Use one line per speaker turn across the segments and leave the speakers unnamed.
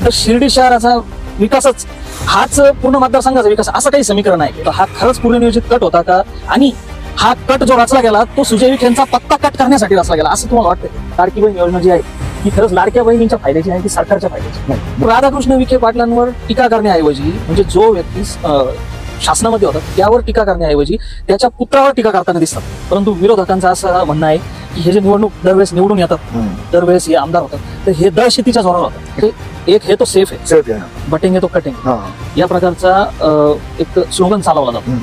तर शिर्डी शहराचा विकासच हाच पूर्ण मतदारसंघाचा विकास असं काही समीकरण आहे. तर हा खरंच पूर्वनियोजित कट होता का? आणि हा कट जो रचला गेला तो सुजय विखेंचा पत्ता कट करण्यासाठी रचला गेला असं तुम्हाला वाटतं? लाडकी बहीण योजना जी आहे ती खरंच लाडक्या बहिणींच्या फायद्याची आहे की सरकारच्या फायद्याची नाही? राधाकृष्ण विखे पाटलांवर टीका करण्याऐवजी म्हणजे जो व्यक्ती शासनामध्ये होता त्यावर टीका करण्याऐवजी त्याच्या पुत्रावर टीका करताना दिसतात. परंतु विरोधकांचं असं म्हणणं आहे की हे जे निवडणूक दरवेळेस निवडून येतात, दरवेळेस हे आमदार होतात, तर हे दळ शेतीच्या जोरावर होतात. एक हे तो सेफ आहे, बटिंग तो कटिंग या प्रकारचा एक स्लोगन चालवला जातो.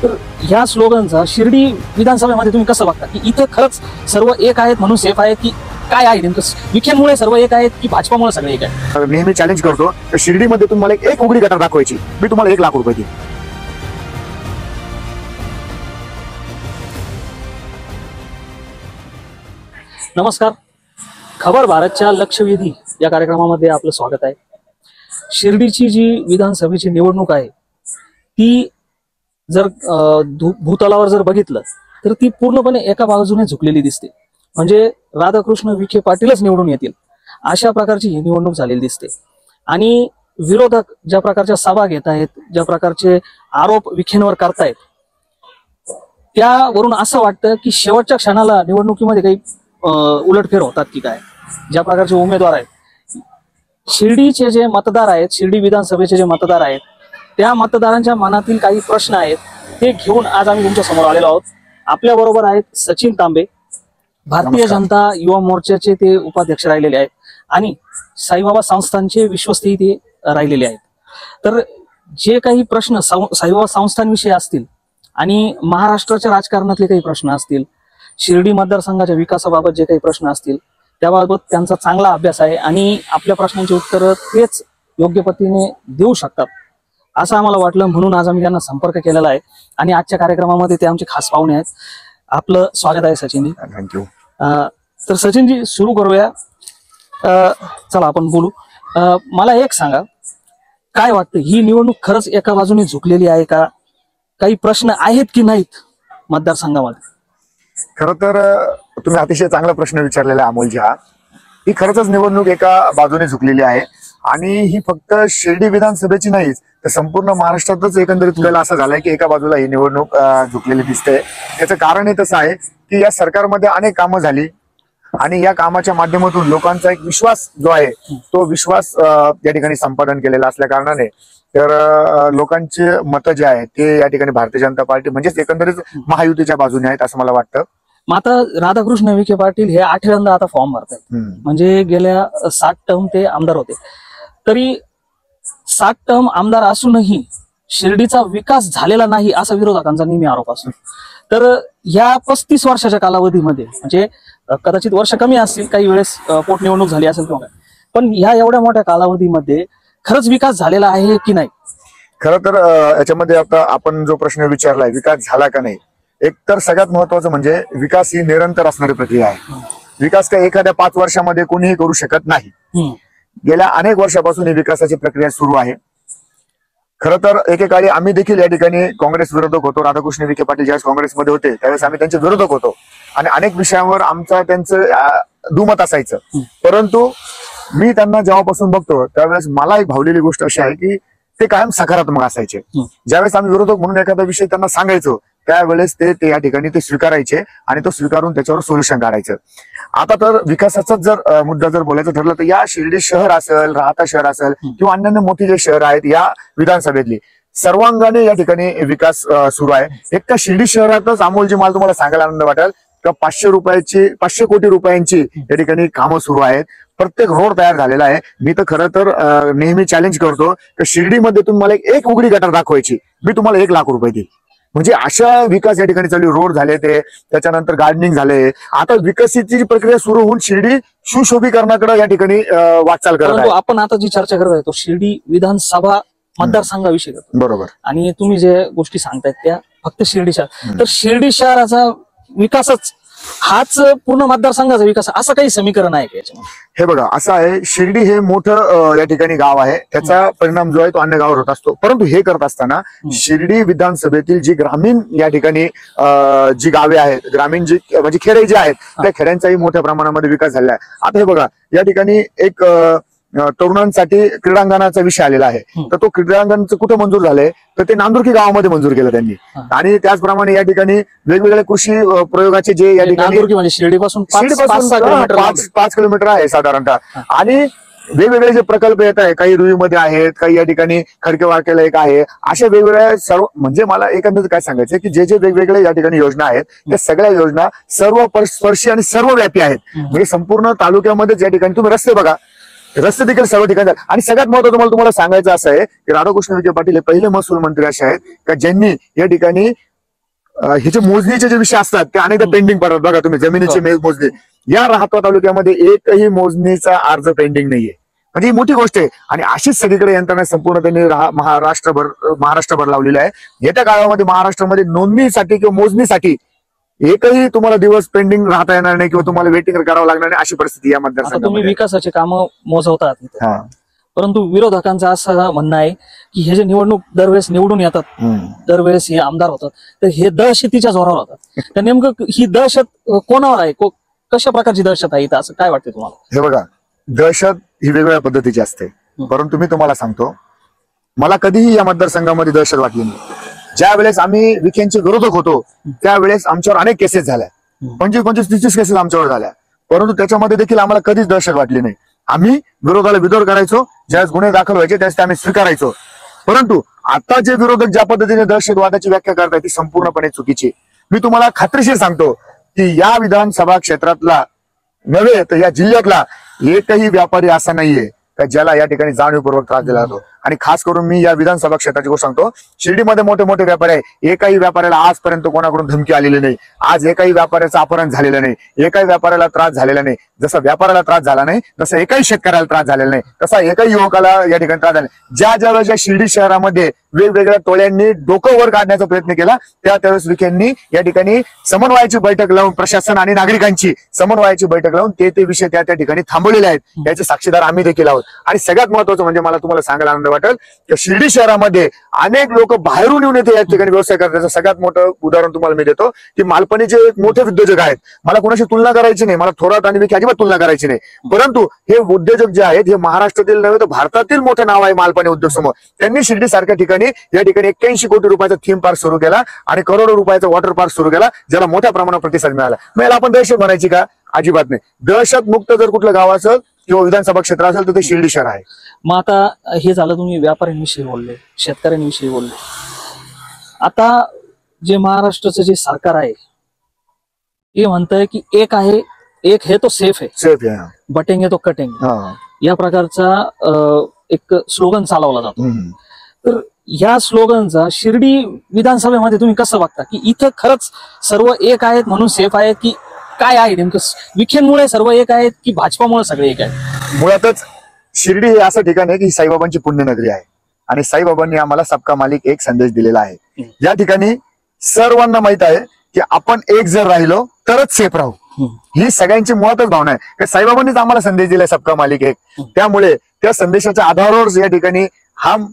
तर या स्लोगनचा शिर्डी विधानसभेमध्ये तुम्ही कसं बघता की इथं खरंच सर्व एक आहेत म्हणून सेफ आहे की काय आहे नेमकं? विखेंमुळे सर्व एक आहेत की भाजपामुळे सगळे एक आहे?
नेहमी चॅलेंज करतो शिर्डीमध्ये तुम्हाला एक उघडी गटार दाखवायची, मी तुम्हाला 1 लाख रुपये देईन.
नमस्कार, खबर भारतच्या लक्षवेधी या कार्यक्रमामध्ये आपलं स्वागत आहे. शिर्डीची जी विधानसभेची निवडणूक आहे ती जर भूतलावर जर बघितलं तर ती पूर्णपणे एका बाजूने झुकलेली दिसते. म्हणजे राधाकृष्ण विखे पाटीलच निवडून येतील अशा प्रकारची ही निवडणूक झालेली दिसते. आणि विरोधक ज्या प्रकारच्या सभा घेत आहेत, ज्या प्रकारचे आरोप विखेंवर करतायत, त्यावरून असं वाटतं की शेवटच्या क्षणाला निवडणुकीमध्ये काही उलटफेर होतात की काय? ज्या प्रकारचे उमेदवार आहेत, शिर्डीचे जे मतदार आहेत, शिर्डी विधानसभेचे जे मतदार आहेत, त्या मतदारांच्या मनातील काही प्रश्न आहेत ते घेऊन आज आम्ही तुमच्या समोर आलेलो आहोत. आपल्या बरोबर आहेत सचिन तांबे, भारतीय जनता युवा मोर्चाचे ते उपाध्यक्ष राहिलेले आहेत आणि साईबाबा संस्थानचे विश्वस्तही ते राहिलेले आहेत. तर जे काही प्रश्न साईबाबा संस्थांविषयी असतील आणि महाराष्ट्राच्या राजकारणातले काही प्रश्न असतील, शिर्डी मतदारसंघाच्या विकासाबाबत जे काही प्रश्न असतील त्याबाबत त्यांचा चांगला अभ्यास आहे आणि आपल्या प्रश्नांची उत्तरं तेच योग्य पद्धतीने देऊ शकतात असं आम्हाला वाटलं. म्हणून आज आम्ही त्यांना संपर्क केलेला आहे आणि आजच्या कार्यक्रमामध्ये ते आमचे खास पाहुणे आहेत. आपलं स्वागत आहे सचिनजी.
थँक्यू.
तर सचिनजी सुरू करूया. चला आपण बोलू. मला एक सांगा, काय वाटतं, ही निवडणूक खरंच एका बाजूने झुकलेली आहे का? काही प्रश्न आहेत की नाहीत मतदारसंघामध्ये?
खरं तर तुम्ही अतिशय चांगला प्रश्न विचारलेला आहे अमोलजी. ही खरंच निवडणूक एका बाजूने झुकलेली आहे आणि ही फक्त शिर्डी विधानसभेची नाहीच तर संपूर्ण महाराष्ट्रातच एकंदरीत कल असा झालाय की एका बाजूला ही निवडणूक झुकलेली दिसते. याचं कारण हे तसं आहे की या सरकारमध्ये अनेक कामं झाली आणि या कामाच्या माध्यमातून लोकांचा एक विश्वास जो आहे तो विश्वास या ठिकाणी संपादन केलेला असल्या कारणाने तर लोकांचे मतं जे आहेत ते या ठिकाणी भारतीय जनता पार्टी म्हणजेच एकंदरीत महायुतीच्या बाजूने आहेत असं मला वाटतं.
मग आता राधाकृष्ण विखे पाटील हे 8व्यांदा आता फॉर्म भरतायत. म्हणजे गेल्या 7 टर्म ते आमदार होते, तरी 7 टर्म आमदार असूनही शिर्डीचा विकास झालेला नाही असा विरोधकांचा नेहमी आरोप असतो. तर या 35 वर्षाच्या कालावधीमध्ये म्हणजे कदाचित वर्ष कमी असतील, काही वेळेस पोटनिवडणूक झाली असेल किंवा काय, पण ह्या एवढ्या मोठ्या कालावधीमध्ये खरंच विकास झालेला आहे की नाही?
खरं तर याच्यामध्ये आता आपण जो प्रश्न विचारलाय विकास झाला का नाही, एक तर सगळ्यात महत्वाचं म्हणजे विकास ही निरंतर असणारी प्रक्रिया आहे. विकास काय एखाद्या 5 वर्षामध्ये कोणीही करू शकत नाही. गेल्या अनेक वर्षापासून ही विकासाची प्रक्रिया सुरू आहे. खरं तर एकेकाळी आम्ही देखील या ठिकाणी काँग्रेस विरोधक होतो. राधाकृष्ण विखे पाटील ज्यावेळेस काँग्रेसमध्ये होते त्यावेळेस आम्ही त्यांचे विरोधक होतो आणि अनेक विषयांवर आमचं त्यांचं दुमत असायचं. परंतु मी त्यांना जेव्हापासून बघतो त्यावेळेस मला एक भावलेली गोष्ट अशी आहे की ते कायम सकारात्मक असायचे. ज्यावेळेस आम्ही विरोधक म्हणून एखादा विषय त्यांना सांगायचो त्यावेळेस ते या ठिकाणी ते स्वीकारायचे आणि तो स्वीकारून त्याच्यावर सोल्युशन काढायचं. आता तर विकासाचाच जर मुद्दा जर बोलायचं ठरलं तर या शिर्डी शहर असेल, राहता शहर असेल किंवा अन्य मोठी जे शहर आहेत या विधानसभेतली सर्वांगाने या ठिकाणी विकास सुरू आहे. एक तर शिर्डी शहरातच अमोलजी मला तुम्हाला सांगायला आनंद वाटेल का 500 कोटी रुपयांची या ठिकाणी कामं सुरू आहेत. प्रत्येक रोड तयार झालेला आहे. मी तर खरं तर नेहमी चॅलेंज करतो की शिर्डीमध्ये तुम्हाला एक उघडी गटार दाखवायची, मी तुम्हाला 1 लाख रुपये देईन. म्हणजे अशा विकास या ठिकाणी चालू, रोड झाले ते, त्याच्यानंतर गार्डनिंग झाले. आता विकसितची प्रक्रिया सुरू होऊन शिर्डी सुशोभीकरणाकडे या ठिकाणी वाटचाल करत आहे.
आपण आता जी चर्चा करत आहे तो शिर्डी विधानसभा मतदारसंघाविषयी करतो.
बरोबर. आणि
तुम्ही जे गोष्टी सांगतायत त्या फक्त शिर्डी शहर, तर शिर्डी शहराचा विकासच हाच पूर्ण मतदारसंघाचा विकास असं काही समीकरण आहे का?
हे बघा असं आहे, शिर्डी हे मोठं या ठिकाणी गाव आहे, त्याचा परिणाम जो आहे तो अन्य गावावर होत असतो. परंतु हे करत असताना शिर्डी विधानसभेतील जी ग्रामीण या ठिकाणी जी गावे आहेत, ग्रामीण जी म्हणजे खेडे जे आहेत त्या खेड्यांचाही मोठ्या प्रमाणामध्ये विकास झालेला आहे. आता हे बघा या ठिकाणी एक तरुणांसाठी क्रीडांगणाचा विषय आलेला आहे. तर तो क्रीडांगणचं कुठं मंजूर झालंय तर ते नांदुर्की गावामध्ये मंजूर केलं त्यांनी. आणि त्याचप्रमाणे या ठिकाणी वेगवेगळ्या कृषी प्रयोगाचे जे या ठिकाणी
नांदुर्की म्हणजे शिर्डीपासून
5 किलोमीटर आहे साधारणतः. आणि वेगवेगळे जे प्रकल्प येत आहे, काही रुईमध्ये आहेत, काही या ठिकाणी खडकेवाळकेला एक आहे, अशा वेगवेगळ्या सर्व म्हणजे मला एकंदरीत काय सांगायचं की जे वेगवेगळे या ठिकाणी योजना आहेत त्या सगळ्या योजना सर्व स्पर्शी आणि सर्वव्यापी आहेत. म्हणजे संपूर्ण तालुक्यामध्येच या ठिकाणी तुम्ही रस्ते बघा, रस्ते देखील सर्व ठिकाणी. आणि सगळ्यात महत्त्वाचं मला तुम्हाला सांगायचं असं आहे की राधाकृष्ण विखे पाटील हे पहिले महसूल मंत्री असे आहेत का ज्यांनी या ठिकाणी हे जे मोजणीचे जे विषय असतात ते अनेकदा पेंडिंग पडतात. बघा तुम्ही जमिनीची मोजणी या राहत्वा तालुक्यामध्ये एकही मोजणीचा अर्ज पेंडिंग नाहीये. म्हणजे ही मोठी गोष्ट आहे. आणि अशीच सगळीकडे यंत्रणा संपूर्ण त्यांनी महाराष्ट्रभर लावलेली आहे. येत्या काळामध्ये महाराष्ट्रामध्ये नोंदणीसाठी किंवा मोजणीसाठी एकही तुम्हाला दिवस पेंडिंग राहता येणार नाही किंवा तुम्हाला वेटिंग करावं लागणार नाही अशी परिस्थिती या मतदारसंघात.
तुम्ही विकासाचे कामं मोजवतात, परंतु विरोधकांचं असं म्हणणं आहे की हे जे निवडणूक दरवेळेस निवडून येतात, दरवेळेस हे आमदार होतात, तर हे दहशतीच्या जोरावर होतात. तर नेमकं ही दहशत कोणावर आहे, कशा प्रकारची दहशत आहे, असं काय वाटतं तुम्हाला?
हे बघा, दहशत ही वेगवेगळ्या पद्धतीची असते, परंतु मी तुम्हाला सांगतो मला कधीही या मतदारसंघामध्ये दहशत वाटली नाही. ज्या वेळेस आम्ही विखेंचे विरोधक होतो त्यावेळेस आमच्यावर अनेक केसेस झाल्या, 25-30 केसेस आमच्यावर झाल्या, परंतु त्याच्यामध्ये देखील आम्हाला कधीच दहशत वाटली नाही. आम्ही विरोधाला विरोध करायचो, ज्यावेळेस गुन्हे दाखल व्हायचे त्यावेळेस ते आम्ही स्वीकारायचो. परंतु आता जे विरोधक ज्या पद्धतीने दहशतवादाची व्याख्या करतात ती संपूर्णपणे चुकीची. मी तुम्हाला खात्रीशीर सांगतो की या विधानसभा क्षेत्रातला नव्हे तर या जिल्ह्यातला एकही व्यापारी असा नाहीये का ज्याला या ठिकाणी जाणीवपूर्वक त्रास दिला जातो. आणि खास करून मी या विधानसभा क्षेत्राची गोष्ट सांगतो, शिर्डीमध्ये मोठे मोठे व्यापारी आहे, एकाही व्यापाऱ्याला आजपर्यंत कोणाकडून धमकी आलेली नाही, आज एकाही व्यापाऱ्याचं अपहरण झालेलं नाही, एकाही व्यापाऱ्याला त्रास झालेला नाही. जसा व्यापाऱ्याला त्रास झाला नाही तसा एकाही शेतकऱ्याला त्रास झालेला नाही, तसा एकाही युवकाला या ठिकाणी त्रास झाला नाही. ज्या वेळेस शिर्डी शहरामध्ये वेगवेगळ्या टोळ्यांनी डोकं वर काढण्याचा प्रयत्न केला त्यावेळेस विखेंनी या ठिकाणी समन्वयाची बैठक लावून, प्रशासन आणि नागरिकांची समन्वयाची बैठक लावून ते विषय त्या ठिकाणी थांबवलेले आहेत. याचे साक्षीदार आम्ही देखील आहोत. आणि सगळ्यात महत्वाचं म्हणजे मला तुम्हाला सांगायला आनंद वाटेल की शिर्डी शहरामध्ये अनेक लोक बाहेरून येऊन येते या ठिकाणी व्यवसाय करतात. त्याचं सगळ्यात मोठं उदाहरण तुम्हाला मी देतो की मालपाणीचे मोठे उद्योजक आहेत, मला कोणाशी तुलना करायची नाही, मला थोरात आणि विखे अजिबात तुलना करायची नाही, परंतु हे उद्योजक जे आहेत हे महाराष्ट्रातील नव्हे तर भारतातील मोठं नाव आहे मालपाणी उद्योग समूह. त्यांनी शिर्डी सारख्या ठिकाणी या ठिकाणी 81 कोटी रुपयाचा थीम पार्क सुरू केला आणि करोडो रुपयाचा वॉटर पार्क सुरू केला, ज्याला मोठ्या प्रमाणात प्रतिसाद मिळाला. मग याला आपण दहशत म्हणायची का? अजिबात नाही. दहशत मुक्त जर कुठलं गाव असेल किंवा विधानसभा क्षेत्र असेल तर ते शिर्डी शहर आहे.
मग आता हे झालं, तुम्ही व्यापाऱ्यांविषयी बोलले, शेतकऱ्यांविषयी बोलले. आता जे महाराष्ट्राचं जे सरकार आहे हे म्हणतंय की एक आहे, एक हे तो सेफ आहे, बटेंगे तो कटेंगे, या प्रकारचा एक स्लोगन चालवला जातो. तर या स्लोगनचा शिर्डी विधानसभेमध्ये तुम्ही कसं बघता की इथं खरंच सर्व एक आहेत म्हणून सेफ आहेत की काय आहे नेमकं? विखेंमुळे सर्व एक आहेत की भाजपामुळे सगळे एक आहेत?
मुळातच शिर्डी हे असं ठिकाण आहे की साईबाबांची पुण्यनगरी आहे आणि साईबाबांनी आम्हाला सबका मालिक एक संदेश दिलेला आहे. या ठिकाणी सर्वांना माहित आहे की आपण एक जर राहिलो तरच सेफ राहू, ही सगळ्यांची मुळातच भावना आहे. साईबाबांनीच आम्हाला संदेश दिलाय सबका मालिक एक. त्यामुळे त्या संदेशाच्या आधारावर या ठिकाणी हम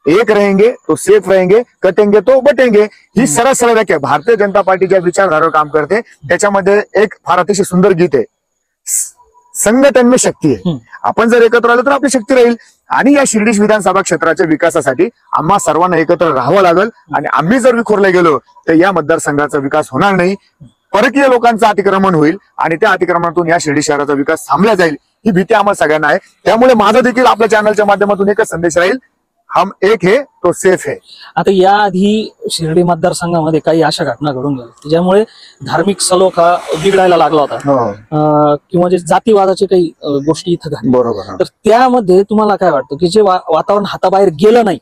एक रहेंगे तो सेफ रहेंगे, कटेंगे तो बटेंगे, ही सरळ सरळ व्याख्या भारतीय जनता पार्टी ज्या विचारधारावर काम करते त्याच्यामध्ये एक फार अतिशय सुंदर गीत आहे, संघटन में शक्ती आहे. आपण जर एकत्र आलो तर आपली शक्ती राहील. आणि या शिर्डी विधानसभा क्षेत्राच्या विकासासाठी आम्हा सर्वांना एकत्र राहावं लागेल. आणि आम्ही जर विखुरले गेलो तर या मतदारसंघाचा विकास होणार नाही, परकीय लोकांचं अतिक्रमण होईल आणि त्या अतिक्रमणातून या शिर्डी शहराचा विकास थांबला जाईल, ही भीती आम्हाला सगळ्यांना आहे. त्यामुळे माझा देखील आपल्या चॅनलच्या माध्यमातून एकच संदेश राहील, हम एक है तो सेफ है.
आता याआधी शिर्डी मतदारसंघामध्ये काही अशा घटना घडून गेल्या ज्यामुळे धार्मिक सलोखा बिघडायला लागला होता, किंवा जे जातीवादाचे काही गोष्टी इथं घडल्या.
बरोबर.
तर त्यामध्ये तुम्हाला काय वाटतं की जे वातावरण हाताबाहेर गेलं नाही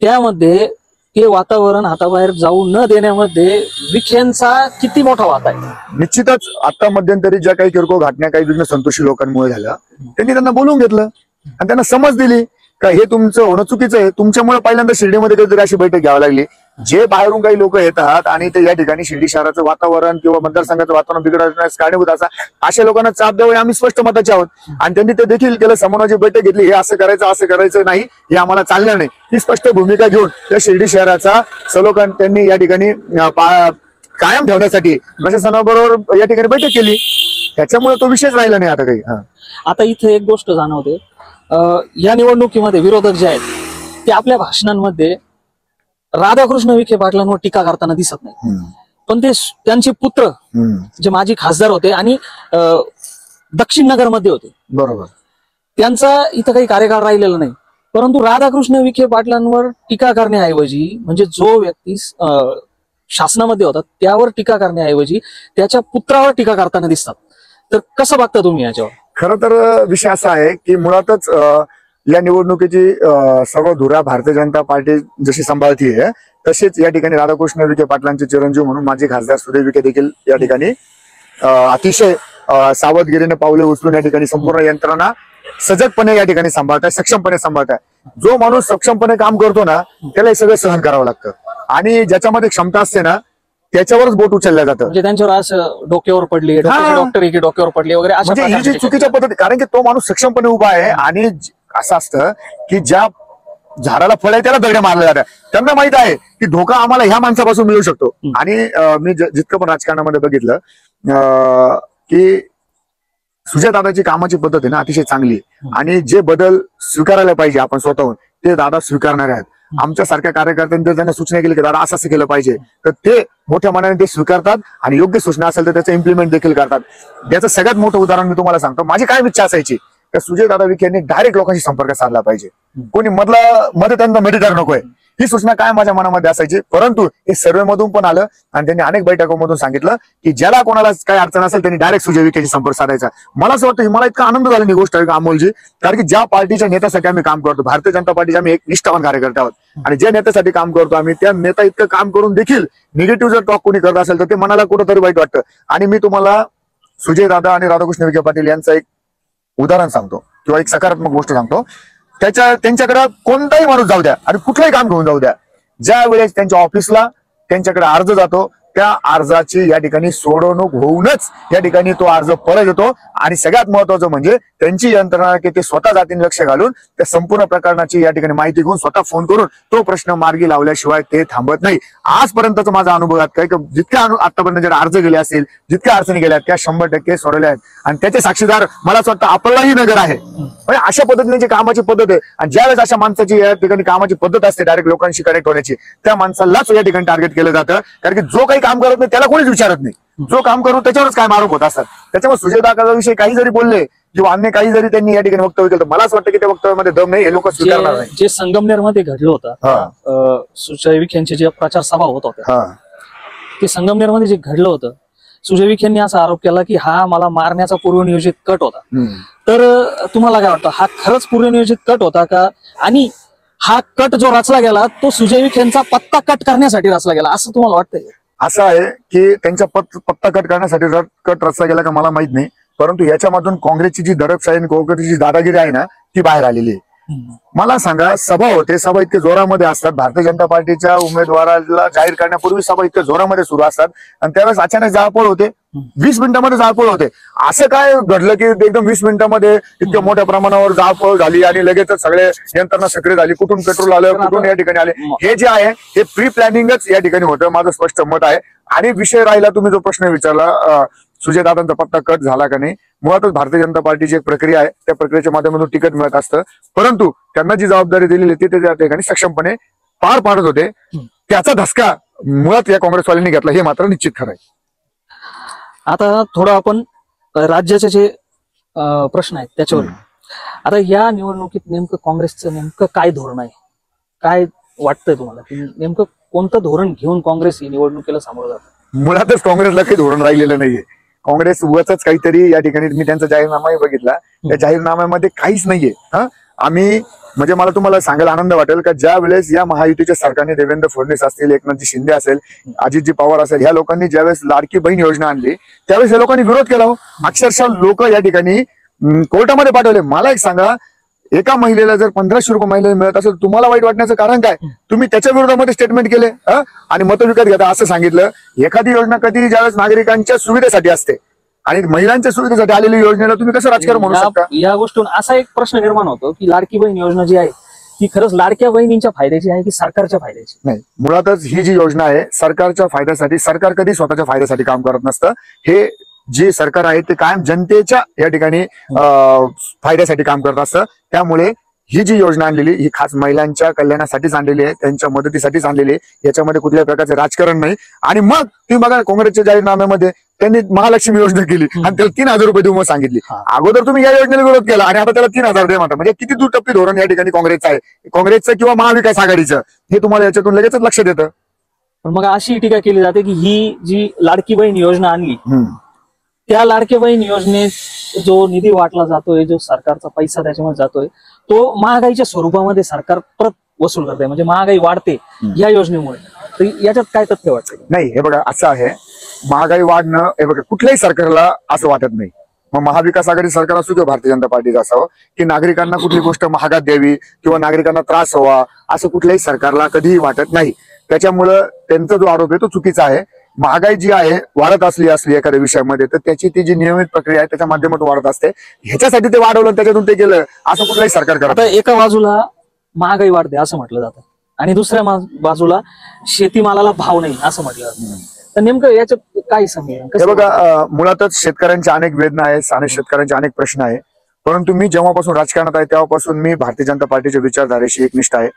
त्यामध्ये ते वातावरण हाताबाहेर जाऊ न देण्यामध्ये विखेंचा किती मोठा वाटा आहे?
निश्चितच आता मध्यंतरी ज्या काही किरकोळ घटना काही विघ्न संतोषी लोकांमुळे झाल्या त्यांनी त्यांना बोलवून घेतलं आणि त्यांना समज दिली का हे तुमचं होणं चुकीचं आहे. तुमच्यामुळे पहिल्यांदा शिर्डीमध्ये कधीतरी अशी बैठक घ्यावी लागली. जे बाहेरून काही लोक येतात आणि ते या ठिकाणी शिर्डी शहराचं वातावरण किंवा मतदारसंघाचं वातावरण बिघडण्यास कारणीभूत अशा लोकांना चाप द्यावे आम्ही स्पष्ट मताचे आहोत. आणि त्यांनी ते देखील केलं, समन्वयाची बैठक घेतली, हे असं करायचं नाही, हे आम्हाला चालणार नाही, ही स्पष्ट भूमिका घेऊन त्या शिर्डी शहराचा सलोखन त्यांनी या ठिकाणी कायम ठेवण्यासाठी प्रशासनाबरोबर या ठिकाणी बैठक केली. त्याच्यामुळे तो विषयच राहिला नाही आता काही.
आता इथे एक गोष्ट जाणवते या निवडणुकीमध्ये विरोधक जे आहेत ते आपल्या भाषणांमध्ये राधाकृष्ण विखे पाटलांवर टीका करताना दिसत नाही, पण ते त्यांचे पुत्र जे माजी खासदार होते आणि दक्षिण नगरमध्ये होते,
बरोबर,
त्यांचा इथं काही कार्यकाळ राहिलेला नाही, परंतु राधाकृष्ण विखे पाटलांवर टीका करण्याऐवजी म्हणजे जो व्यक्ती शासनामध्ये होता त्यावर टीका करण्याऐवजी त्याच्या पुत्रावर टीका करताना दिसतात. तर कसं बघता तुम्ही याच्यावर?
खरं तर विषय असा आहे की मुळातच या निवडणुकीची सर्व धुरा भारतीय जनता पार्टी जशी सांभाळतीये तसेच या ठिकाणी राधाकृष्ण विखे पाटलांचे चिरंजीव म्हणून माजी खासदार सुधीर विखे देखील या ठिकाणी अतिशय सावधगिरीने पावले उचलून या ठिकाणी संपूर्ण यंत्रणा सजगपणे या ठिकाणी सांभाळताय, सक्षमपणे सांभाळताय. जो माणूस सक्षमपणे काम करतो ना त्याला हे सगळं सहन करावं लागतं आणि ज्याच्यामध्ये क्षमता असते ना त्याच्यावरच बोट उचललं जातं.
म्हणजे त्यांच्यावर असं डोक्यावर पडली, डॉक्टर की डोक्यावर पडली वगैरे अशा
म्हणजे ही जी चुकीच्या पद्धती, कारण की तो माणूस सक्षमपणे उभा आहे आणि असं असतं की ज्या झाडाला फळ आहे त्याला दगड्या मारल्या जातात. त्यांना माहित आहे की धोका आम्हाला ह्या माणसापासून मिळू शकतो. आणि मी जितकं पण राजकारणामध्ये बघितलं की सुजयदादाची कामाची पद्धत आहे ना अतिशय चांगली आणि जे बदल स्वीकारायला पाहिजे आपण स्वतःहून ते दादा स्वीकारणारे आहेत. आमच्या सारख्या कार्यकर्त्यांनी जर त्यांना सूचना केली की दादा असं केलं पाहिजे तर ते मोठ्या मनाने ते स्वीकारतात आणि योग्य सूचना असेल तर त्याचं इम्प्लिमेंट देखील करतात. याचं सगळ्यात मोठं उदाहरण मी तुम्हाला सांगतो. माझी काय इच्छा असायची तर सुजयदादा विखे यांनी डायरेक्ट लोकांशी संपर्क साधला पाहिजे, कोणी मध्ये त्यांना मेडिटर नकोय, ही सूचना काय माझ्या मनामध्ये असायची. परंतु हे सर्वे मधून पण आलं आणि त्यांनी अनेक बैठकांमधून सांगितलं की ज्याला कोणाला काय अडचण असेल त्यांनी डायरेक्ट सुजय विखेशी संपर्क साधायचा. मला असं वाटतं मला इतका आनंद झाला ही गोष्ट आहे का अमोलजी, कारण की ज्या पार्टीच्या नेत्यासाठी आम्ही काम करतो, भारतीय जनता पार्टीचे आम्ही एक निष्ठावान कार्यकर्ते आहोत आणि ज्या नेत्यासाठी काम करतो आम्ही त्या नेता इतकं काम करून देखील निगेटिव्ह जर टॉक कोणी करत असेल तर ते मनाला कुठंतरी वाईट वाटतं. आणि मी तुम्हाला सुजयदादा आणि राधाकृष्ण विखे पाटील यांचं एक उदाहरण सांगतो किंवा एक सकारात्मक गोष्ट सांगतो. त्यांच्याकडे कोणताही माणूस जाऊ द्या आणि कुठलंही काम घेऊन जाऊ द्या, ज्या वेळेस त्यांच्या ऑफिसला त्यांच्याकडे अर्ज जातो त्या अर्जाची या ठिकाणी सोडवणूक होऊनच या ठिकाणी तो अर्ज परत येतो. आणि सगळ्यात महत्वाचं म्हणजे त्यांची यंत्रणा की ते स्वतः जातीने लक्ष घालून त्या संपूर्ण प्रकरणाची या ठिकाणी माहिती घेऊन स्वतः फोन करून तो प्रश्न मार्गी लावल्याशिवाय ते थांबत नाही. आजपर्यंतचा माझा अनुभव आहे की जितक्या आतापर्यंत जर अर्ज गेले असतील जितक्या अडचणी गेल्या त्या 100% सोडवल्या आहेत आणि त्याचे साक्षीदार मला असं वाटतं आपल्यालाही नगर आहे. म्हणजे अशा पद्धतीने जी कामाची पद्धत आहे आणि ज्यावेळेस अशा माणसाची या ठिकाणी कामाची पद्धत असते डायरेक्ट लोकांशी कनेक्ट होण्याची त्या माणसालाच या ठिकाणी टार्गेट केलं जातं. कारण की जो काही काम करत नाही त्याला कोणीच विचारत नाही, जो काम करून त्याच्यावरच काय आरोप होत असतात. त्याच्यामुळे सुजयदादा विषयी काही जरी बोलले किंवा अन्य काही जरी त्यांनी या ठिकाणी वक्तव्य केलं मला असं वाटतं की त्या वक्तव्यामध्ये दम नाही, हे लोक स्वीकारणार नाही.
जे संगमनेरमध्ये घडलं होतं सुजय विखे यांच्या जे प्रचार सभा होत होत्या ते संगमनेरमध्ये जे घडलं होतं सुजय विखे यांनी असा आरोप केला की हा मला मारण्याचा पूर्वनियोजित कट होता. तर तुम्हाला काय वाटतं हा खरंच पूर्वनियोजित कट होता का आणि हा कट जो रचला गेला तो सुजय विखे यांचा पत्ता कट करण्यासाठी रचला गेला असं तुम्हाला वाटतंय?
असं आहे की त्यांच्या पत्ता कट करण्यासाठी कट रचला गेला का मला माहित नाही, परंतु याच्यामधून काँग्रेसची जी दडपशाही आणि काँग्रेसची दादागिरी आहे ना ती बाहेर आलेली आहे. मला सांगा सभा होते, सभा इतके जोरामध्ये असतात, भारतीय जनता पार्टीच्या उमेदवाराला जाहीर करण्यापूर्वी सभा इतक्या जोरामध्ये सुरू असतात आणि त्यावेळेस अचानक जाळपोळ होते, 20 मिनिटांमध्ये जाळपोळ होते. असं काय घडलं की एकदम 20 मिनिटांमध्ये इतक्या मोठ्या प्रमाणावर जाळपोळ झाली आणि लगेचच सगळे यंत्रणा सक्रिय झाली, कुठून पेट्रोल आलं कुठून या ठिकाणी आले, हे जे आहे हे प्री प्लॅनिंगच या ठिकाणी होतं, माझं स्पष्ट मत आहे. आणि विषय राहिला तुम्ही जो प्रश्न विचारला सुजयदादांचा पत्ता कट झाला का नाही, मुळातच भारतीय जनता पार्टीची एक प्रक्रिया आहे, त्या प्रक्रियेच्या माध्यमातून तिकीट मिळत असतं, परंतु त्यांना जी जबाबदारी दिलेली ती ते त्या ठिकाणी सक्षमपणे पार पाडत होते. त्याचा धसका मुळात या काँग्रेसवाल्यांनी घेतला हे मात्र निश्चित खरं आहे.
आता थोडं आपण राज्याचे जे प्रश्न आहेत त्याच्यावर आता या निवडणुकीत नेमकं काँग्रेसचं नेमकं काय धोरण आहे, काय वाटतंय तुम्हाला की नेमकं कोणतं धोरण घेऊन काँग्रेस ही निवडणुकीला सामोरं जातं?
मुळातच काँग्रेसला काही धोरण राहिलेलं नाहीये. काँग्रेस उगाच काहीतरी या ठिकाणी मी त्यांचा जाहीरनामाही बघितला, त्या जाहीरनाम्यामध्ये काहीच नाहीये. आम्ही म्हणजे मला तुम्हाला सांगायला आनंद वाटेल का ज्या वेळेस या महायुतीच्या सरकारने देवेंद्र फडणवीस असतील, एकनाथजी शिंदे असेल, अजितजी पवार असेल, ह्या लोकांनी ज्यावेळेस लाडकी बहीण योजना आणली त्यावेळेस या लोकांनी विरोध केला. अक्षरशः लोक या ठिकाणी कोर्टामध्ये पाठवले. मला एक सांगा, एका महिलेला जर 1500 रुपये महिलेला मिळत असेल तुम्हाला वाईट वाटण्याचं कारण काय? तुम्ही त्याच्या विरोधामध्ये स्टेटमेंट केले आणि मतं विकत घेता असं सांगितलं. एखादी योजना कधी ज्यावेळेस नागरिकांच्या सुविधेसाठी असते आणि महिलांच्या सुविधेसाठी आलेली योजनेला तुम्ही कसं राजकारण म्हणू शकता?
या गोष्टीतून असा एक प्रश्न निर्माण होतो की लाडकी बहीण योजना जी आहे ती खरंच लाडक्या बहिणींच्या फायद्याची आहे की सरकारच्या फायद्याची?
नाही, मुळातच ही जी योजना आहे सरकारच्या फायद्यासाठी, सरकार कधी स्वतःच्या फायद्यासाठी काम करत नसतं. हे जी सरकार आहे ते कायम जनतेच्या या ठिकाणी फायद्यासाठी काम करत असतं. त्यामुळे ही जी योजना आणलेली ही खास महिलांच्या कल्याणासाठीच आणलेली आहे, त्यांच्या मदतीसाठीच आणलेली आहे. याच्यामध्ये कुठल्याही प्रकारचे राजकारण नाही. आणि मग तुम्ही बघा काँग्रेसच्या जाहीरनाम्यामध्ये त्यांनी महालक्ष्मी योजना केली आणि त्याला 3,000 रुपये देऊ सांगितली. अगोदर तुम्ही या योजनेला विरोध केला आणि आता त्याला 3,000 दे म्हणता. म्हणजे किती दुटप्पी धोरण या ठिकाणी काँग्रेसचं आहे, काँग्रेसचं किंवा महाविकास आघाडीचं, हे तुम्हाला याच्यातून लगेचच लक्षात येतं.
पण मग अशी टीका केली जाते की ही जी लाडकी बहीण योजना आणली, त्या लाडकी बहीण योजनेत जो निधी वाटला जातोय, जो सरकारचा पैसा त्याच्यामध्ये जातोय, तो महागाईच्या स्वरूपामध्ये सरकार परत वसूल करते, म्हणजे महागाई वाढते या योजनेमुळे. तर याच्यात काय तथ्य वाटतं?
नाही, हे बघा असं आहे, महागाई वाढणं हे बघा कुठल्याही सरकारला असं वाटत नाही. मग महाविकास आघाडी सरकार असो किंवा भारतीय जनता पार्टीचं असावं की नागरिकांना कुठली गोष्ट महागात द्यावी किंवा नागरिकांना त्रास व्हावा असं कुठल्याही सरकारला कधीही वाटत नाही. त्याच्यामुळं त्यांचा जो आरोप आहे तो चुकीचा आहे. महागाई जी आहे वाढत असली एखाद्या विषयामध्ये तर त्याची ती जी नियमित प्रक्रिया आहे त्याच्या माध्यमातून वाढत असते. ह्याच्यासाठी ते वाढवलं, त्याच्यातून ते केलं असं कुठल्याही सरकार करत.
आता एका बाजूला महागाई वाढते असं म्हटलं जातं आणि दुसऱ्या बाजूला शेतीमालाला भाव नाही असं म्हटलं जातं. तर नेमकं याच्यात काय समजेल?
हे बघा, मुळातच शेतकऱ्यांच्या अनेक वेदना आहेत आणि शेतकऱ्यांचे अनेक प्रश्न आहे. परंतु मी जेव्हापासून राजकारणात आहे तेव्हापासून मी भारतीय जनता पार्टीच्या विचारधारेशी एकनिष्ठ आहे.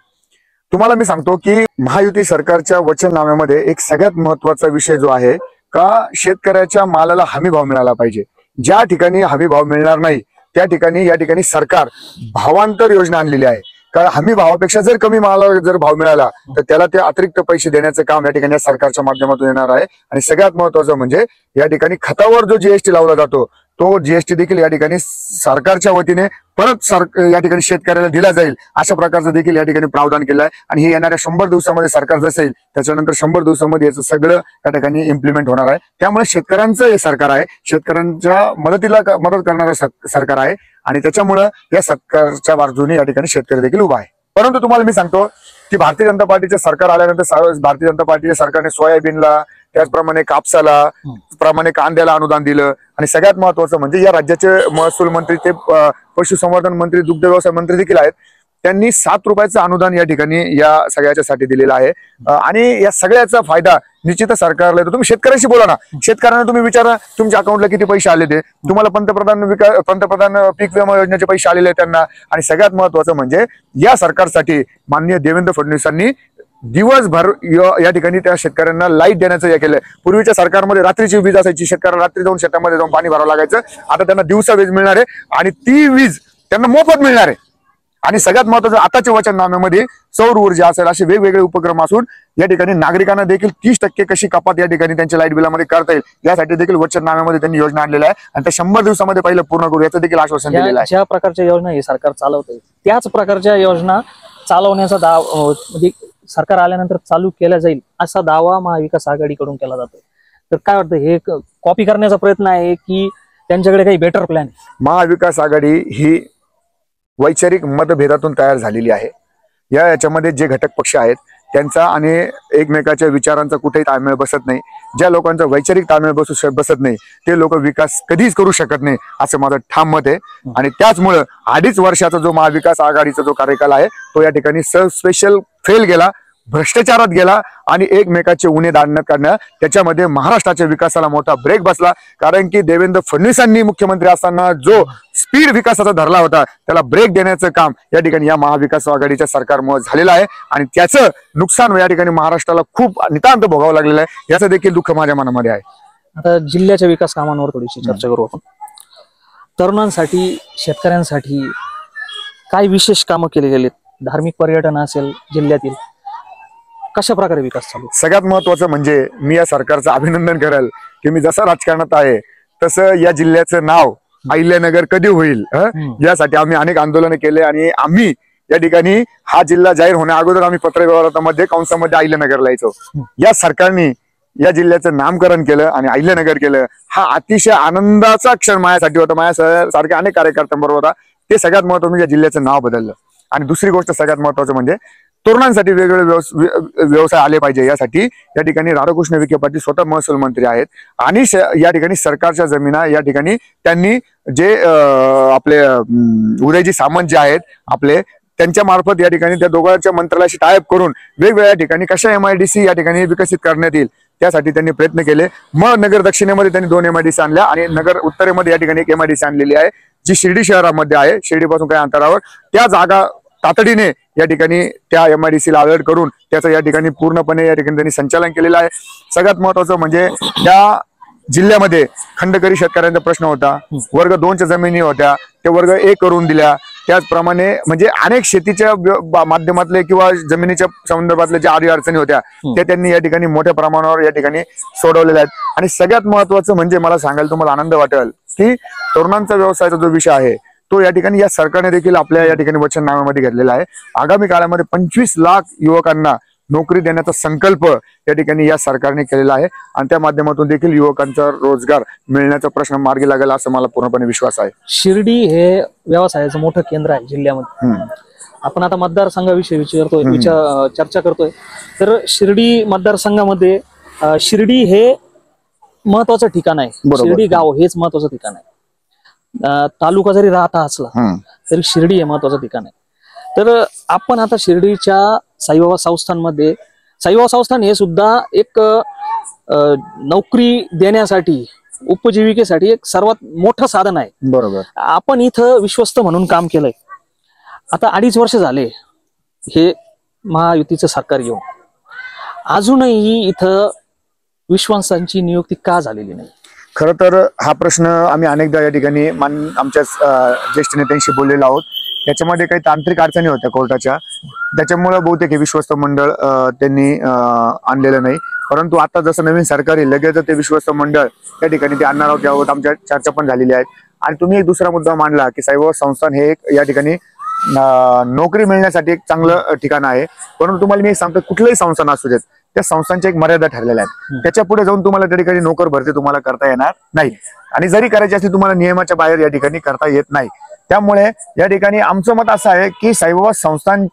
तुम्हाला मी सांगतो की महायुती सरकारच्या वचननाम्यामध्ये एक सगळ्यात महत्वाचा विषय जो आहे का शेतकऱ्याच्या मालाला हमी भाव मिळाला पाहिजे. ज्या ठिकाणी हमी भाव मिळणार नाही त्या ठिकाणी या ठिकाणी सरकार भावांतर योजना आणलेली आहे. कारण हमी भावापेक्षा जर कमी मालाला जर भाव मिळाला तर त्याला ते अतिरिक्त पैसे देण्याचं काम या ठिकाणी सरकारच्या माध्यमातून येणार आहे. आणि सगळ्यात महत्वाचं म्हणजे या ठिकाणी खतावर जो जीएसटी लावला जातो तो जीएसटी देखील या ठिकाणी सरकारच्या वतीने परत या ठिकाणी शेतकऱ्याला दिला जाईल अशा प्रकारचं देखील या ठिकाणी प्रावधान केलं आहे. आणि हे येणाऱ्या 100 दिवसामध्ये सरकार जसं येईल त्याच्यानंतर 100 दिवसामध्ये याचं सगळं या ठिकाणी इम्प्लिमेंट होणार आहे. त्यामुळे शेतकऱ्यांचं हे सरकार आहे, शेतकऱ्यांच्या मदत करणारं सरकार आहे आणि त्याच्यामुळं या सरकारच्या बाजूने या ठिकाणी शेतकरी देखील उभा आहे. परंतु तुम्हाला मी सांगतो की भारतीय जनता पार्टीचं सरकार आल्यानंतर भारतीय जनता पार्टीच्या सरकारने सोयाबीनला, त्याचप्रमाणे कापसाला, प्रमाणे कांद्याला अनुदान दिलं. आणि सगळ्यात महत्वाचं म्हणजे या राज्याचे महसूल मंत्री ते पशुसंवर्धन मंत्री, दुग्ध व्यवसाय मंत्री देखील आहेत. त्यांनी 7 रुपयाचं अनुदान या ठिकाणी या सगळ्याच्यासाठी दिलेलं आहे. आणि या सगळ्याचा फायदा निश्चितच सरकारला येतो. तुम्ही शेतकऱ्यांशी बोला ना, शेतकऱ्यांना तुम्ही विचारा तुमच्या अकाउंटला किती पैसे आले ते. तुम्हाला पंतप्रधान पीक विमा योजनेचे पैसे आलेले आहेत त्यांना. आणि सगळ्यात महत्वाचं म्हणजे या सरकारसाठी माननीय देवेंद्र फडणवीसांनी दिवसभर या ठिकाणी त्या शेतकऱ्यांना लाईट देण्याचं हे केलंय. पूर्वीच्या सरकारमध्ये रात्रीची वीज असायची, शेतकऱ्यांना रात्री जाऊन शेतामध्ये जाऊन पाणी भरावं लागायचं. आता त्यांना दिवसा वीज मिळणार आहे आणि ती वीज त्यांना मोफत मिळणार आहे. आणि सगळ्यात महत्वाचं आताच्या वचननाम्यामध्ये सौर ऊर्जा असेल असे वेगवेगळे उपक्रम असून या ठिकाणी नागरिकांना देखील 30% कशी कपात या ठिकाणी त्यांच्या लाईट बिलामध्ये करता येईल यासाठी देखील वचननाम्यामध्ये त्यांनी योजना आणलेल्या आहे. आणि त्या 100 दिवसामध्ये पहिलं पूर्ण करू याचं देखील आश्वासन दिलेलं आहे.
ज्या प्रकारच्या योजना हे सरकार चालवतंय त्याच प्रकारच्या योजना चालवण्याचा म्हणजे सरकार आल्यानंतर चालू केला जाईल असा दावा महाविकास आघाडीकडून केला जातोय. तर काय वाटतं, हे कॉपी करण्याचा प्रयत्न आहे की त्यांच्याकडे काही बेटर प्लॅन आहे?
महाविकास आघाडी ही वैचारिक मतभेदातून तयार झालेली आहे. याच्यामध्ये जे घटक पक्ष आहेत त्यांचा आणि एकमेकाच्या विचारांचा कुठेही ताळमेळ बसत नाही. ज्या लोकांचा वैचारिक ताळमेळ बसत नाही ते लोक विकास कधीच करू शकत नाही असं माझं ठाम मत आहे. आणि त्याचमुळं 2.5 वर्षाचा जो महाविकास आघाडीचा जो कार्यकाल आहे तो या ठिकाणी स्पेशल फेल गेला, भ्रष्टाचारात गेला आणि एकमेकाचे उन्हे दांडण्यात काढणं त्याच्यामध्ये महाराष्ट्राच्या विकासाला मोठा ब्रेक बसला. कारण की देवेंद्र फडणवीसांनी मुख्यमंत्री असताना जो स्पीड विकासाचा धरला होता त्याला ब्रेक देण्याचं काम या ठिकाणी या महाविकास आघाडीच्या सरकारमुळे झालेलं आहे. आणि त्याचं नुकसान या ठिकाणी महाराष्ट्राला खूप नितांत भोगावं लागलेलं आहे. याचं देखील दुःख माझ्या मनामध्ये आहे.
आता जिल्ह्याच्या विकास कामांवर थोडीशी चर्चा करू आपण. तरुणांसाठी, शेतकऱ्यांसाठी काय विशेष कामं केली गेलीत? धार्मिक पर्यटन असेल जिल्ह्यातील, कशा प्रकारे विकास चालू?
सगळ्यात महत्वाचं म्हणजे मी या सरकारचं अभिनंदन करेल की मी जसं राजकारणात आहे तसं या जिल्ह्याचं नाव अहिल्यानगर कधी होईल यासाठी आम्ही अनेक आंदोलन केले. आणि आम्ही या ठिकाणी हा जिल्हा जाहीर होण्या अगोदर आम्ही पत्रव्यवहारामध्ये कंसामध्ये अहिल्यानगरला यायचो. या सरकारने या जिल्ह्याचं नामकरण केलं आणि अहिल्यानगर केलं. हा अतिशय आनंदाचा क्षण माझ्यासाठी होता, माझ्यासारख्या अनेक कार्यकर्त्यांबरोबर होता. ते सगळ्यात महत्वाचं म्हणजे या जिल्ह्याचं नाव बदललं. आणि दुसरी गोष्ट सगळ्यात महत्वाचं म्हणजे तरुणांसाठी वेगवेगळे व्यवसाय आले पाहिजे यासाठी या ठिकाणी राधाकृष्ण विखे पाटील स्वतः महसूल मंत्री आहेत. आणि या ठिकाणी सरकारच्या जमिना या ठिकाणी त्यांनी जे आपले उदयजी सामंत जे आहेत आपले त्यांच्या मार्फत या ठिकाणी त्या दोघांच्या मंत्रालयाशी टायअप करून वेगवेगळ्या ठिकाणी कशा MIDC या ठिकाणी विकसित करण्यात येईल त्यासाठी त्यांनी प्रयत्न केले. मग नगर दक्षिणेमध्ये त्यांनी 2 MIDC आणल्या आणि नगर उत्तरेमध्ये या ठिकाणी 1 MIDC आणलेली आहे, जी शिर्डी शहरामध्ये आहे. शिर्डीपासून काही अंतरावर त्या जागा तातडीने या ठिकाणी त्या MIDC ला अलर्ट करून त्याचं या ठिकाणी पूर्णपणे या ठिकाणी त्यांनी संचालन केलेलं आहे. सगळ्यात महत्वाचं म्हणजे त्या जिल्ह्यामध्ये खंडकरी शेतकऱ्यांचा प्रश्न होता, वर्ग 2च्या जमिनी होत्या, ते वर्ग 1 करून दिल्या. त्याचप्रमाणे म्हणजे अनेक शेतीच्या माध्यमातले किंवा जमिनीच्या संदर्भातले ज्या अडचणी होत्या त्या त्यांनी या ठिकाणी मोठ्या प्रमाणावर या ठिकाणी सोडवलेल्या आहेत. आणि सगळ्यात महत्वाचं म्हणजे मला सांगायला तुम्हाला आनंद वाटेल की तरुणांचा व्यवसायाचा जो विषय आहे तो या ठिकाणी या सरकारने देखील आपल्या या ठिकाणी वचननाम्यामध्ये घेतलेला आहे. आगामी काळामध्ये 25 लाख युवकांना नोकरी देण्याचा संकल्प या ठिकाणी या सरकारने केलेला आहे आणि त्या माध्यमातून देखील युवकांचा रोजगार मिळण्याचा प्रश्न मार्गी लागेल असं मला पूर्णपणे विश्वास आहे.
शिर्डी हे व्यवसायाचं मोठं केंद्र आहे जिल्ह्यामध्ये. आपण आता मतदारसंघाविषयी चर्चा करतोय. तर शिर्डी मतदारसंघामध्ये शिर्डी हे महत्वाचं ठिकाण आहे. शिर्डी गाव हेच महत्वाचं ठिकाण आहे. तालुका जरी राहता असला तरी शिर्डी हे महत्वाचं ठिकाण आहे. तर आपण आता शिर्डीच्या साईबाबा संस्थांमध्ये, साईबाबा संस्थान हे सुद्धा एक नोकरी देण्यासाठी, उपजीविकेसाठी एक सर्वात मोठं साधन आहे.
बरोबर.
आपण इथं विश्वस्त म्हणून काम केलंय. आता 2.5 वर्ष झाले हे महायुतीचं सरकार येऊन, अजूनही इथं विश्वासांची नियुक्ती का झालेली नाही?
खरं तर हा प्रश्न आम्ही अनेकदा या ठिकाणी आमच्या ज्येष्ठ नेत्यांशी बोललेलो आहोत. याच्यामध्ये काही तांत्रिक अडचणी होत्या कोर्टाच्या, त्याच्यामुळे बहुतेक हे विश्वस्त मंडळ त्यांनी आणलेलं नाही. परंतु आता जसं नवीन सरकार आहे लगेच ते विश्वस्त मंडळ त्या ठिकाणी ते आणणार आहोत, याबाबत आमच्या चर्चा पण झालेली आहेत. आणि तुम्ही एक दुसरा मुद्दा मांडला की साईबाबा संस्थान हे एक या ठिकाणी नोकरी मिळण्यासाठी एक चांगलं ठिकाण आहे. परंतु तुम्हाला मी सांगतो, कुठलंही संस्थान असू देत त्या संस्थांच्या एक मर्यादा ठरलेल्या आहेत. त्याच्या पुढे जाऊन तुम्हाला त्या ठिकाणी नोकर भरती तुम्हाला करता येणार नाही आणि जरी करायची असली तुम्हाला नियमाच्या बाहेर या ठिकाणी करता येत नाही. त्यामुळे या ठिकाणी आमचं मत असं आहे की साईबाबा संस्थान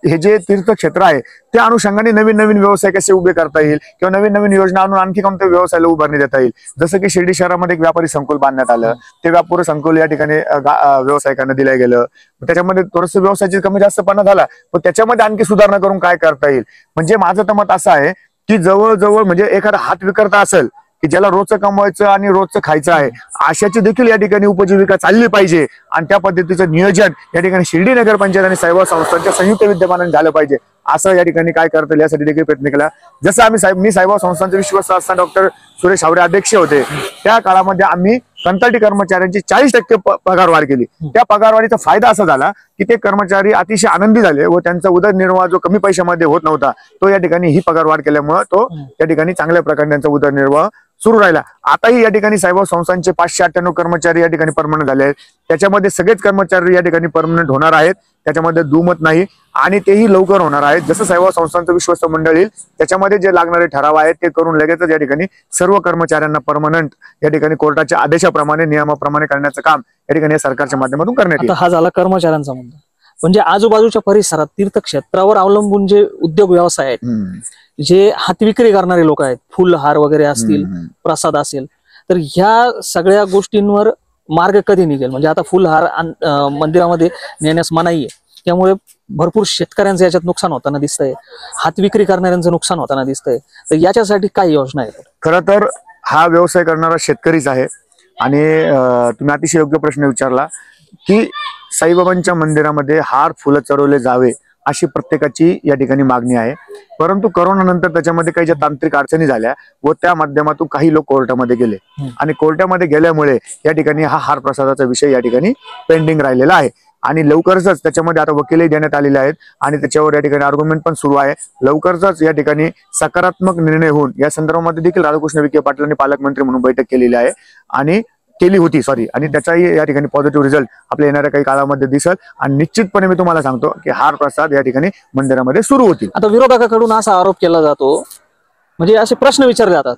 हे जे तीर्थक्षेत्र आहे त्या अनुषंगाने नवीन नवीन व्यवसाय कसे उभे करता येईल किंवा नवीन नवीन योजना आणून आणखी कोणत्या व्यवसायाला उभारणी देता येईल. जसं की शिर्डी शहरामध्ये एक व्यापारी संकुल बांधण्यात आलं, ते व्यापारी संकुल या ठिकाणी व्यावसायिकांना दिलं गेलं. त्याच्यामध्ये थोडस व्यवसायाची कमी जास्तपणा झाला, पण त्याच्यामध्ये आणखी सुधारणा करून काय करता येईल. म्हणजे माझं तर मत असं आहे की जवळजवळ म्हणजे एखादा हात विक्रेता असेल की ज्याला रोजचं कमवायचं आणि रोजचं खायचं आहे, अशाची देखील या ठिकाणी उपजीविका चालली पाहिजे आणि त्या पद्धतीचं नियोजन या ठिकाणी शिर्डी नगर पंचायत आणि साईबाबा संस्थांच्या संयुक्त विद्यमानाने झालं पाहिजे. असं या ठिकाणी काय करता येईल यासाठी देखील प्रयत्न केला. जसं मी साईबाबा संस्थांचे विश्वस्त असताना डॉक्टर सुरेश हावरे अध्यक्ष होते, त्या काळामध्ये आम्ही कंत्राटी कर्मचाऱ्यांची 40% पगारवाढ केली. त्या पगारवाढीचा फायदा असा झाला की ते कर्मचारी अतिशय आनंदी झाले व त्यांचा उदरनिर्वाह जो कमी पैशामध्ये होत नव्हता तो या ठिकाणी ही पगारवाढ केल्यामुळे तो या ठिकाणी चांगल्या प्रकारे त्यांचा उदरनिर्वाह सुरू राहिला. आताही या ठिकाणी साईबाबा संस्थांचे 598 कर्मचारी या ठिकाणी परमनंट झाले आहेत. त्याच्यामध्ये सगळेच कर्मचारी या ठिकाणी परमनंट होणार आहेत, त्याच्यामध्ये दुमत नाही आणि तेही लवकर होणार आहेत. जसं साईबाबा संस्थांचं विश्वस्त मंडळ येईल त्याच्यामध्ये जे लागणारे ठराव आहेत ते करून लगेचच या ठिकाणी सर्व कर्मचाऱ्यांना परमनंट या ठिकाणी कोर्टाच्या आदेशाप्रमाणे नियमाप्रमाणे करण्याचं काम या ठिकाणी सरकारच्या माध्यमातून करण्यात येईल.
हा झाला कर्मचाऱ्यांचा मुद्दा. म्हणजे आजूबाजूच्या परिसरात तीर्थक्षेत्रावर अवलंबून जे उद्योग व्यवसाय आहेत, जे हातविक्री करणारे लोक आहेत, फुलहार वगैरे असतील, प्रसाद असेल, तर ह्या सगळ्या गोष्टींवर मार्ग कधी निघेल? म्हणजे आता फुलहार मंदिरामध्ये नेण्यास मनाई आहे, त्यामुळे भरपूर शेतकऱ्यांचं याच्यात नुकसान होताना दिसतंय, हातविक्री करणाऱ्यांचं नुकसान होताना दिसतंय. तर याच्यासाठी काय योजना आहेत?
खरं तर हा व्यवसाय करणारा शेतकरीच आहे आणि तुम्ही अतिशय योग्य प्रश्न विचारला की साईबाबांच्या मंदिरामध्ये हार फुलं चढवले जावे अशी प्रत्येकाची या ठिकाणी मागणी आहे. परंतु करोनानंतर त्याच्यामध्ये काही ज्या तांत्रिक अडचणी झाल्या व त्या माध्यमातून काही लोक कोर्टामध्ये गेले आणि कोर्टामध्ये गेल्यामुळे या ठिकाणी हा हार प्रसादाचा विषय या ठिकाणी पेंडिंग राहिलेला आहे आणि लवकरच त्याच्यामध्ये आता वकीलही देण्यात आलेले आहेत आणि त्याच्यावर या ठिकाणी आर्ग्युमेंट पण सुरू आहे. लवकरच या ठिकाणी सकारात्मक निर्णय होऊन या संदर्भामध्ये देखील राधाकृष्ण विखे पाटलांनी पालकमंत्री म्हणून बैठक केलेली आहे आणि केली होती आणि त्याचाही या ठिकाणी पॉझिटिव्ह रिझल्ट आपल्या येणाऱ्या काही काळामध्ये दिसेल आणि निश्चितपणे मी तुम्हाला सांगतो की हार प्रसाद या ठिकाणी मंदिरामध्ये सुरू होतील.
आता विरोधकाकडून असा आरोप केला जातो, म्हणजे असे प्रश्न विचारले जातात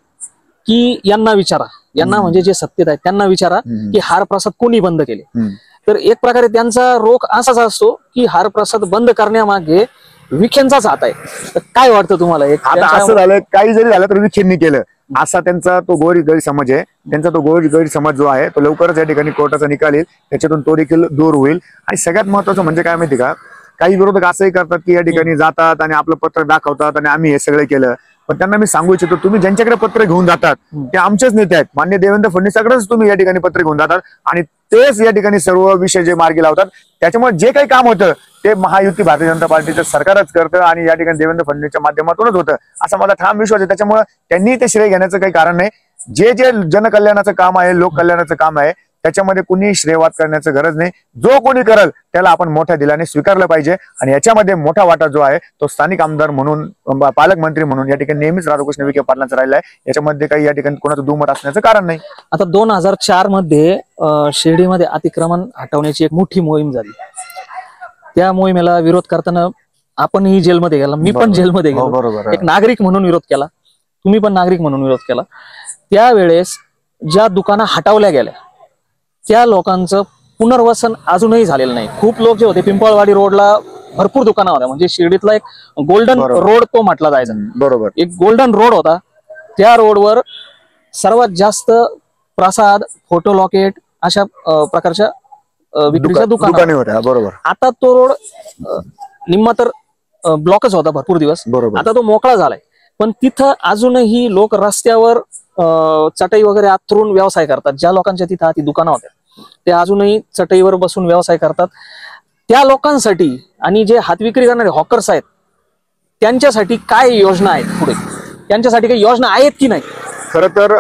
की यांना विचारा, यांना म्हणजे जे सत्तेत आहेत त्यांना विचारा की हार प्रसाद कोणी बंद केले. तर एक प्रकारे त्यांचा रोख असाच असतो की हार प्रसाद बंद करण्यामागे विखेंचाच हात आहे. तर काय वाटतं तुम्हाला?
आता असं झालं, काही जरी झालं तर विखेंनी केलं असा त्यांचा तो गैरसमज आहे. त्यांचा तो गैरसमज जो आहे तो लवकरच या ठिकाणी कोर्टाचा निकाल येईल, त्याच्यातून तो देखील दूर होईल. आणि सगळ्यात महत्वाचं म्हणजे काय माहिती का, काही विरोधक असंही करतात की या ठिकाणी जातात आणि आपलं पत्र दाखवतात आणि आम्ही हे सगळं केलं. पण त्यांना मी सांगू इच्छितो, तुम्ही ज्यांच्याकडे पत्र घेऊन जातात ते आमचेच नेते आहेत. मान्य देवेंद्र फडणवीसाकडेच तुम्ही या ठिकाणी पत्र घेऊन जातात आणि तेच या ठिकाणी सर्व विषय जे मार्गी लावतात. त्याच्यामुळे जे काही काम होतं ते महायुती भारतीय जनता पार्टीचं सरकारच करतं आणि या ठिकाणी देवेंद्र फडणवीसच्या माध्यमातूनच होतं, असा माझा ठाम विश्वास आहे. त्याच्यामुळे त्यांनी ते श्रेय घेण्याचं काही कारण नाही. जे जे जनकल्याणाचं काम आहे, लोक कल्याणाचं काम आहे, त्याच्यामध्ये कुणी श्रेयवाद करण्याचं गरज नाही. जो कोणी करल त्याला आपण मोठ्या दिलाने स्वीकारलं पाहिजे आणि याच्यामध्ये मोठा वाटा जो आहे तो स्थानिक आमदार म्हणून, पालकमंत्री म्हणून या ठिकाणी नेहमीच राधाकृष्ण विखे पाटलांचा राहिला आहे. याच्यामध्ये काही या ठिकाणी कोणाचं दुमत असण्याचं कारण नाही.
आता 2004 मध्ये शिर्डीमध्ये अतिक्रमण हटवण्याची एक मोठी मोहीम झाली. त्या मोहिमेला विरोध करताना आपणही जेलमध्ये गेला, मी पण जेलमध्ये गेलो,
बरोबर.
एक नागरिक म्हणून विरोध केला, तुम्ही पण नागरिक म्हणून विरोध केला. त्यावेळेस ज्या दुकानं हटवल्या गेल्या त्या लोकांचं पुनर्वसन अजूनही झालेलं नाही. खूप लोक जे होते पिंपळवाडी रोडला भरपूर दुकानं होत्या, म्हणजे शिर्डीतला एक गोल्डन रोड तो म्हटला जायचा.
बरोबर.
एक गोल्डन रोड होता. त्या रोडवर सर्वात जास्त प्रसाद, फोटो लॉकेट अशा प्रकारच्या विक्रीच्या दुकाने
होत्या. बरोबर.
आता तो रोड निम्मा तर ब्लॉकच होता भरपूर दिवस.
बरोबर.
आता तो मोकळा झालाय, पण तिथं अजूनही लोक रस्त्यावर चटई वगैरे आथरून व्यवसाय करतात. ज्या लोकांच्या तिथं ती दुकानं होत्या ते अजूनही चटईवर बसून व्यवसाय करतात. त्या लोकांसाठी आणि जे हातविक्री करणारे हॉकर्स आहेत त्यांच्यासाठी काय योजना आहेत पुढे? त्यांच्यासाठी काही योजना आहेत की नाही?
खरं तर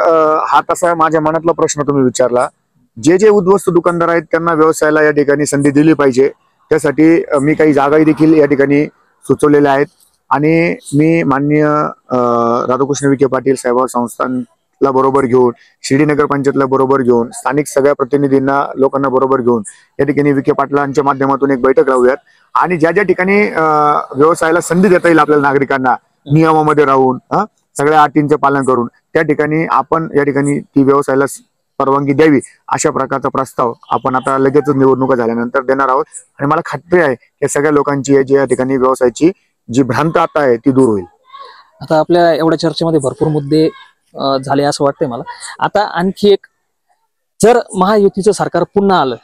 हा तसा माझ्या मनातला प्रश्न तुम्ही विचारला. जे जे उद्ध्वस्त दुकानदार आहेत त्यांना व्यवसायाला या ठिकाणी संधी दिली पाहिजे. त्यासाठी मी काही जागाही देखील या ठिकाणी सुचवलेल्या आहेत आणि मी माननीय राधाकृष्ण विखे पाटील साहेब संस्थानला बरोबर घेऊन, शिर्डी नगर पंचायतला बरोबर घेऊन, स्थानिक सगळ्या प्रतिनिधींना, लोकांना बरोबर घेऊन या ठिकाणी विखे पाटलांच्या माध्यमातून एक बैठक लावूयात आणि ज्या ज्या ठिकाणी व्यवसायाला संधी देता येईल आपल्याला नागरिकांना नियमामध्ये राहून, सगळ्या अटींचं पालन करून त्या ठिकाणी आपण या ठिकाणी ती व्यवसायाला परवानगी द्यावी अशा प्रकारचा प्रस्ताव आपण आता लगेचच निवडणुका झाल्यानंतर देणार आहोत. आणि मला खात्री आहे की सगळ्या लोकांची जे या ठिकाणी व्यवसायाची जी भ्रांत आता आहे ती दूर होईल.
आता आपल्या एवढ्या चर्चेमध्ये भरपूर मुद्दे झाले असं वाटतंय मला. आता आणखी एक, जर महायुतीचं सरकार पुन्हा आलं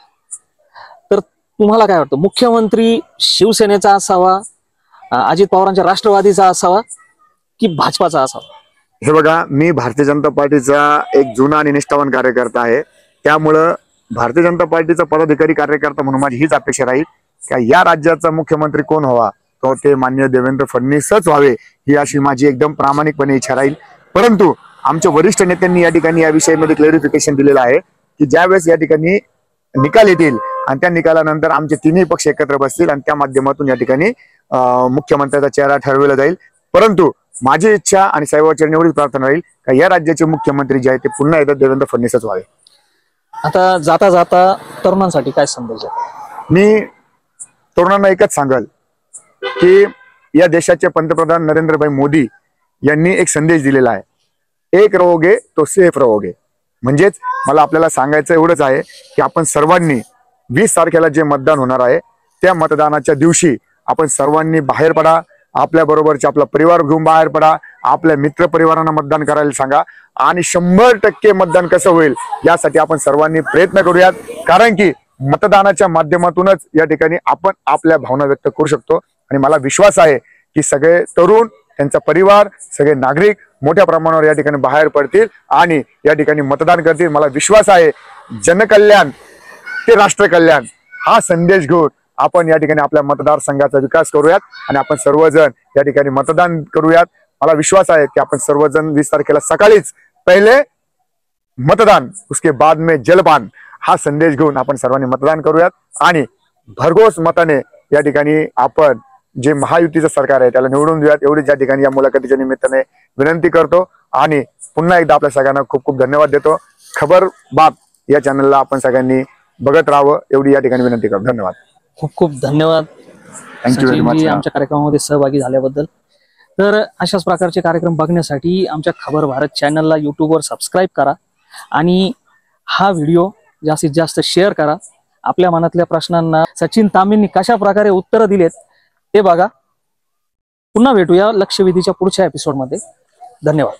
तर तुम्हाला काय वाटतं, मुख्यमंत्री शिवसेनेचा असावा, अजित पवारांच्या राष्ट्रवादीचा असावा की भाजपाचा असावा?
हे बघा, मी भारतीय जनता पार्टीचा एक जुना आणि निष्ठावान कार्यकर्ता आहे. त्यामुळं भारतीय जनता पार्टीचा पदाधिकारी कार्यकर्ता म्हणून माझी हीच अपेक्षा राहील की या राज्याचा मुख्यमंत्री कोण व्हावा तो ते माननीय देवेंद्र फडणवीसच व्हावे, ही अशी माझी एकदम प्रामाणिकपणे इच्छा राहील. परंतु आमच्या वरिष्ठ नेत्यांनी या ठिकाणी या विषयामध्ये क्लॅरिफिकेशन दिलेलं आहे की ज्यावेळेस या ठिकाणी निकाल येतील आणि त्या निकालानंतर आमचे तिन्ही पक्ष एकत्र बसतील आणि त्या माध्यमातून या ठिकाणी मुख्यमंत्र्याचा चेहरा ठरवला जाईल. परंतु माझी इच्छा आणि साहेबांच्या एवढीच प्रार्थना राहील की या राज्याचे मुख्यमंत्री जे आहे ते पुन्हा एकदा देवेंद्र फडणवीसच व्हावे.
आता जाता जाता तरुणांसाठी काय संदेश आहे?
मी तरुणांना एकच सांगाल की या देशाचे पंतप्रधान नरेंद्रभाई मोदी यांनी एक संदेश दिलेला आहे, एक रहोगे तो सेफ रहोगे. म्हणजेच मला आपल्याला सांगायचं एवढंच आहे की आपण सर्वांनी 20 तारखेला जे मतदान होणार आहे त्या मतदानाच्या दिवशी आपण सर्वांनी बाहेर पडा, आपल्या बरोबरचे आपला परिवार घेऊन बाहेर पडा, आपल्या मित्र परिवारांना मतदान करायला सांगा आणि 100% मतदान कसं होईल यासाठी आपण सर्वांनी प्रयत्न करूयात. कारण की मतदानाच्या माध्यमातूनच या ठिकाणी आपण आपल्या भावना व्यक्त करू शकतो आणि मला विश्वास आहे की सगळे तरुण, त्यांचा परिवार, सगळे नागरिक मोठ्या प्रमाणावर या ठिकाणी बाहेर पडतील आणि या ठिकाणी मतदान करतील. मला विश्वास आहे जनकल्याण ते राष्ट्रकल्याण हा संदेश घेऊन आपण या ठिकाणी आपल्या मतदारसंघाचा विकास करूयात आणि आपण सर्वजण या ठिकाणी मतदान करूयात. मला विश्वास आहे की आपण सर्वजण 20 तारखेला सकाळीच पहिले मतदान उसके बाद में जलपान हा संदेश घेऊन आपण सर्वांनी मतदान करूयात आणि भरघोस मताने या ठिकाणी आपण जे महायुतीचं सरकार आहे त्याला निवडून देऊयात. एवढीच या ठिकाणी या मुलाखतीच्या निमित्ताने विनंती करतो आणि पुन्हा एकदा आपल्या सगळ्यांना खूप खूप धन्यवाद देतो. खबर बात या चॅनलला आपण सगळ्यांनी बघत राहावं एवढी या ठिकाणी विनंती करतो. धन्यवाद.
खूप खूप धन्यवाद
थँक्यू व्हेरी मच
आमच्या कार्यक्रमामध्ये सहभागी झाल्याबद्दल. तर अशाच प्रकारचे कार्यक्रम बघण्यासाठी आमच्या खबर भारत चॅनलला यूट्यूबवर सबस्क्राईब करा आणि हा व्हिडिओ जास्तीत जास्त शेअर करा. आपल्या मनातल्या प्रश्नांना सचिन तांबेंनी कशा प्रकारे उत्तरं दिलेत ते बघा. पुन्हा भेटूया लक्षवेधीच्या पुढच्या एपिसोडमध्ये. धन्यवाद.